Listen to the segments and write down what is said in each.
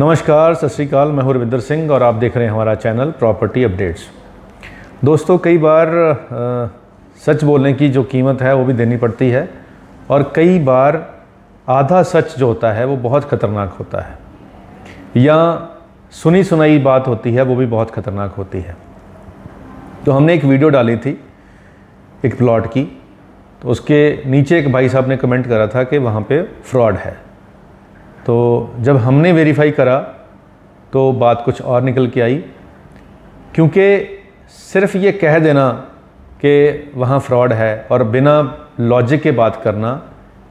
नमस्कार, सत श्री अकाल। मैं हूं रविंदर सिंह और आप देख रहे हैं हमारा चैनल प्रॉपर्टी अपडेट्स। दोस्तों, कई बार सच बोलने की जो कीमत है वो भी देनी पड़ती है और कई बार आधा सच जो होता है वो बहुत ख़तरनाक होता है, या सुनी सुनाई बात होती है वो भी बहुत ख़तरनाक होती है। तो हमने एक वीडियो डाली थी एक प्लॉट की, तो उसके नीचे एक भाई साहब ने कमेंट करा था कि वहाँ पे फ्रॉड है। तो जब हमने वेरीफाई करा तो बात कुछ और निकल के आई, क्योंकि सिर्फ ये कह देना कि वहाँ फ्रॉड है और बिना लॉजिक के बात करना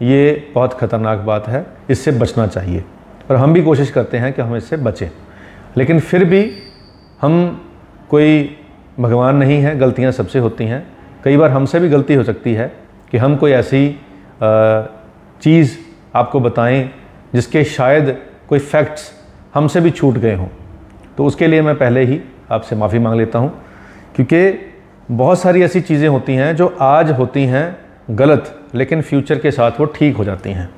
ये बहुत ख़तरनाक बात है। इससे बचना चाहिए और हम भी कोशिश करते हैं कि हम इससे बचें, लेकिन फिर भी हम कोई भगवान नहीं है, गलतियाँ सबसे होती हैं। कई बार हमसे भी गलती हो सकती है कि हम कोई ऐसी चीज़ आपको बताएं जिसके शायद कोई फैक्ट्स हमसे भी छूट गए हों। तो उसके लिए मैं पहले ही आपसे माफ़ी मांग लेता हूं, क्योंकि बहुत सारी ऐसी चीज़ें होती हैं जो आज होती हैं गलत, लेकिन फ्यूचर के साथ वो ठीक हो जाती हैं।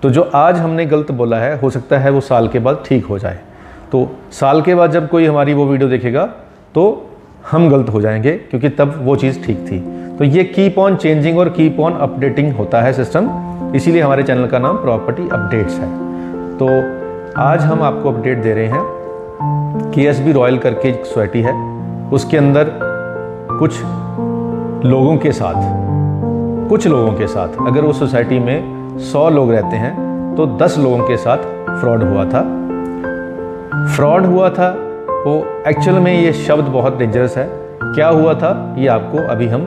तो जो आज हमने गलत बोला है, हो सकता है वो साल के बाद ठीक हो जाए। तो साल के बाद जब कोई हमारी वो वीडियो देखेगा तो हम गलत हो जाएंगे, क्योंकि तब वो चीज़ ठीक थी। तो ये कीप ऑन चेंजिंग और कीप ऑन अपडेटिंग होता है सिस्टम, इसीलिए हमारे चैनल का नाम प्रॉपर्टी अपडेट्स है। तो आज हम आपको अपडेट दे रहे हैं KSB रॉयल करके एक सोसाइटी है, उसके अंदर कुछ लोगों के साथ अगर उस सोसाइटी में 100 लोग रहते हैं तो 10 लोगों के साथ फ्रॉड हुआ था। वो एक्चुअल में ये शब्द बहुत डेंजरस है। क्या हुआ था ये आपको अभी हम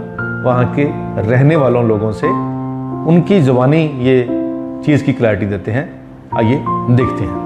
वहाँ के रहने वालों लोगों से उनकी ज़ुबानी ये चीज़ की क्लैरिटी देते हैं। आइए देखते हैं।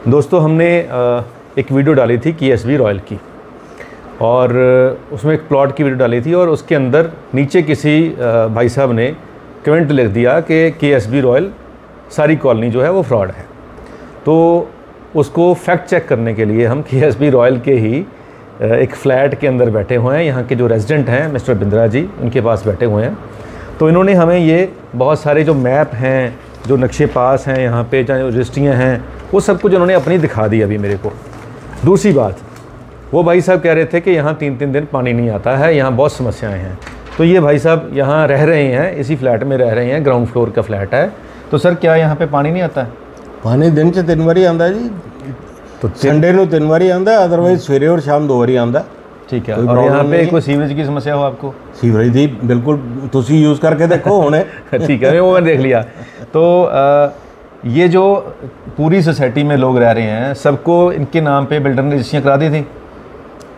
दोस्तों, हमने एक वीडियो डाली थी KSB रॉयल की, और उसमें एक प्लॉट की वीडियो डाली थी, और उसके अंदर नीचे किसी भाई साहब ने कमेंट लिख दिया कि KSB रॉयल सारी कॉलोनी जो है वो फ्रॉड है। तो उसको फैक्ट चेक करने के लिए हम KSB रॉयल के ही एक फ़्लैट के अंदर बैठे हुए हैं। यहाँ के जो रेजिडेंट हैं मिस्टर बिंद्रा जी, उनके पास बैठे हुए हैं। तो इन्होंने हमें ये बहुत सारे जो मैप हैं, जो नक्शे पास हैं, यहाँ पे जो रजिस्ट्रियाँ हैं, वो सब कुछ उन्होंने अपनी दिखा दी अभी मेरे को। दूसरी बात, वो भाई साहब कह रहे थे कि यहाँ 3-3 दिन पानी नहीं आता है, यहाँ बहुत समस्याएं हैं। तो ये भाई साहब यहाँ रह रहे हैं, इसी फ्लैट में रह रहे हैं, ग्राउंड फ्लोर का फ्लैट है। तो सर, क्या यहाँ पे पानी नहीं आता है? पानी दिन च 3 बारी आता जी। तो संडे को 3 बारी आता, अदरवाइज सवेरे और शाम 2 बारी आता। ठीक है। और यहाँ पे कोई सीवरेज की समस्या हो आपको? सीवरेज दी बिल्कुल, तुम यूज़ करके देखो होने। ठीक है, वो मैंने देख लिया। तो ये जो पूरी सोसाइटी में लोग रह रहे हैं, सबको इनके नाम पे बिल्डर ने रजिस्ट्रियाँ करा दी थी?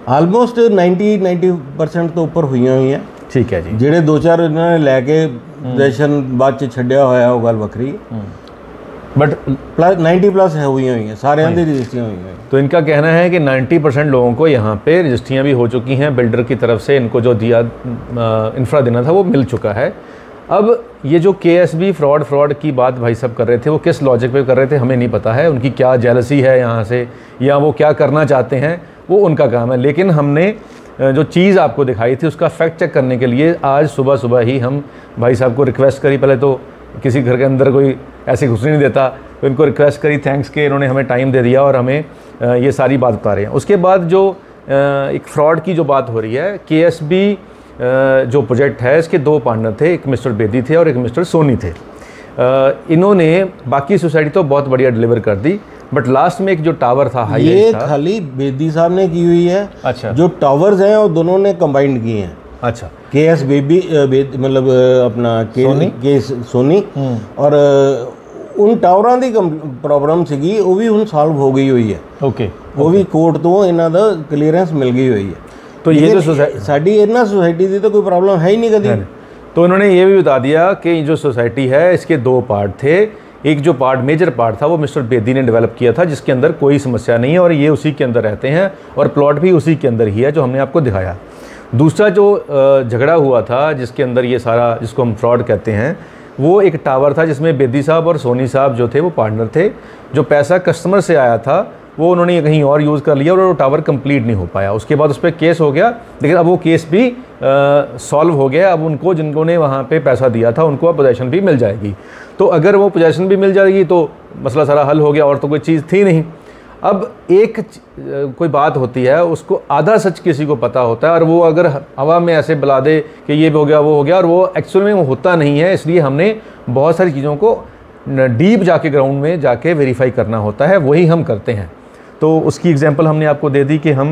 आलमोस्ट 90% तो ऊपर हुई हैं। ठीक है जी। ਜਿਹੜੇ 2-4 इन्होंने लैके रजिस्ट्रेशन बाद च छड्या होया वो गल वक्री, बट प्लस 90+ है हुई हैं, सारे की रजिस्ट्रियाँ हुई हैं। तो इनका कहना है कि 90% लोगों को यहाँ पे रजिस्ट्रियाँ भी हो चुकी हैं, बिल्डर की तरफ से इनको जो दिया इंफ्रा देना था वो मिल चुका है। अब ये जो KSB फ्रॉड की बात भाई साहब कर रहे थे, वो किस लॉजिक पे कर रहे थे हमें नहीं पता है। उनकी क्या जेलसी है यहाँ से, या वो क्या करना चाहते हैं, वो उनका काम है। लेकिन हमने जो चीज़ आपको दिखाई थी उसका फैक्ट चेक करने के लिए आज सुबह ही हम भाई साहब को रिक्वेस्ट करी। पहले तो किसी घर के अंदर कोई ऐसे घुसने नहीं देता, तो इनको रिक्वेस्ट करी, थैंक्स के इन्होंने हमें टाइम दे दिया और हमें ये सारी बात बता रहे हैं। उसके बाद जो एक फ्रॉड की जो बात हो रही है, KSB जो प्रोजेक्ट है इसके 2 पार्टनर थे, एक मिस्टर बेदी थे और एक मिस्टर सोनी थे। इन्होंने बाकी सोसाइटी तो बहुत बढ़िया डिलीवर कर दी, बट लास्ट में एक जो टावर था हाई, ये खाली बेदी साहब ने की हुई है। अच्छा। जो टावर्स हैं वो दोनों ने कंबाइंड किए हैं। अच्छा। KSB मतलब अपना सोनी और उन टावरां ਦੀ ਪ੍ਰੋਬਲਮ ਸੀਗੀ ਉਹ ਵੀ ਹੁਣ ਸੋਲਵ ਹੋ ਗਈ ਹੋਈ ਹੈ। ओके, ਉਹ ਵੀ ਕੋਰਟ ਤੋਂ ਇਹਨਾਂ ਦਾ ਕਲੀਅरेंस ਮਿਲ ਗਈ ਹੋਈ ਹੈ। तो ये जो ਸਾਡੀ ਇਹਨਾਂ सोसाइटी ਦੀ ਤਾਂ ਕੋਈ प्रॉब्लम है ही नहीं कभी। तो उन्होंने ये भी बता दिया कि जो सोसाइटी है इसके 2 पार्ट थे। एक जो पार्ट मेजर पार्ट था वो मिस्टर बेदी ने डेवलप किया था, जिसके अंदर कोई समस्या नहीं है और ये उसी के अंदर रहते हैं और प्लॉट भी उसी के अंदर ही है जो हमने आपको दिखाया। दूसरा जो झगड़ा हुआ था जिसके अंदर ये सारा, जिसको हम फ्रॉड कहते हैं, वो एक टावर था जिसमें बेदी साहब और सोनी साहब जो थे वो पार्टनर थे। जो पैसा कस्टमर से आया था वो उन्होंने कहीं और यूज़ कर लिया और वो टावर कंप्लीट नहीं हो पाया। उसके बाद उस पर केस हो गया, लेकिन अब वो केस भी सॉल्व हो गया। अब उनको, जिनको ने वहाँ पे पैसा दिया था, उनको अब पोजेशन भी मिल जाएगी। तो अगर वो पोजेशन भी मिल जाएगी तो मसला सारा हल हो गया और तो कोई चीज़ थी नहीं। अब एक कोई बात होती है, उसको आधा सच किसी को पता होता है और वो अगर हवा में ऐसे बुला दे कि ये भी हो गया वो हो गया, और वो एक्चुअल में वो होता नहीं है। इसलिए हमने बहुत सारी चीज़ों को डीप जाके ग्राउंड में जाके वेरीफाई करना होता है, वही हम करते हैं। तो उसकी एग्जांपल हमने आपको दे दी कि हम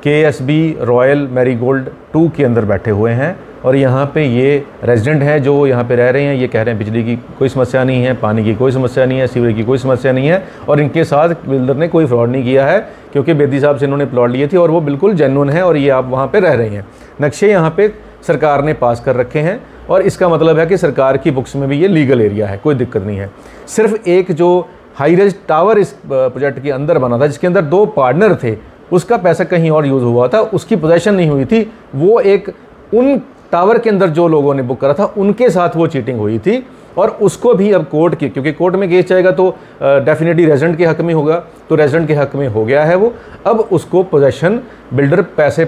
KSB रॉयल मैरीगोल्ड 2 के अंदर बैठे हुए हैं और यहाँ पे ये रेजिडेंट हैं जो यहाँ पे रह रहे हैं। ये कह रहे हैं बिजली की कोई समस्या नहीं है, पानी की कोई समस्या नहीं है, सीवरेज की कोई समस्या नहीं है, और इनके साथ बिल्डर ने कोई फ्रॉड नहीं किया है क्योंकि बेदी साहब से इन्होंने प्लॉट लिए थे और वो बिल्कुल जेन्युइन है और ये आप वहाँ पर रह रहे हैं। नक्शे यहाँ पर सरकार ने पास कर रखे हैं और इसका मतलब है कि सरकार की बुक्स में भी ये लीगल एरिया है, कोई दिक्कत नहीं है। सिर्फ एक जो हाई रेज टावर इस प्रोजेक्ट के अंदर बना था जिसके अंदर 2 पार्टनर थे, उसका पैसा कहीं और यूज़ हुआ था, उसकी पोजेशन नहीं हुई थी। वो एक उन टावर के अंदर जो लोगों ने बुक करा था उनके साथ वो चीटिंग हुई थी और उसको भी अब कोर्ट की, क्योंकि कोर्ट में केस जाएगा तो डेफिनेटली रेजिडेंट के हक में होगा, तो रेजिडेंट के हक में हो गया है वो। अब उसको पोजेशन बिल्डर पैसे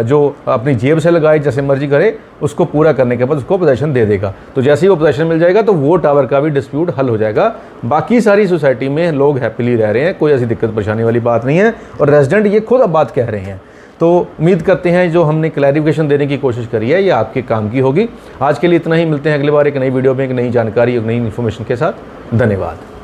जो अपनी जेब से लगाए जैसे मर्जी करे, उसको पूरा करने के बाद उसको पोजेशन दे देगा। तो जैसे ही वो पोजेशन मिल जाएगा तो वो टावर का भी डिस्प्यूट हल हो जाएगा। बाकी सारी सोसाइटी में लोग हैप्पीली रह रहे हैं, कोई ऐसी दिक्कत परेशानी वाली बात नहीं है और रेजिडेंट ये खुद अब बात कह रहे हैं। तो उम्मीद करते हैं जो हमने क्लैरिफिकेशन देने की कोशिश करी है ये आपके काम की होगी। आज के लिए इतना ही, मिलते हैं अगली बार एक नई वीडियो में एक नई जानकारी, एक नई इन्फॉर्मेशन के साथ। धन्यवाद।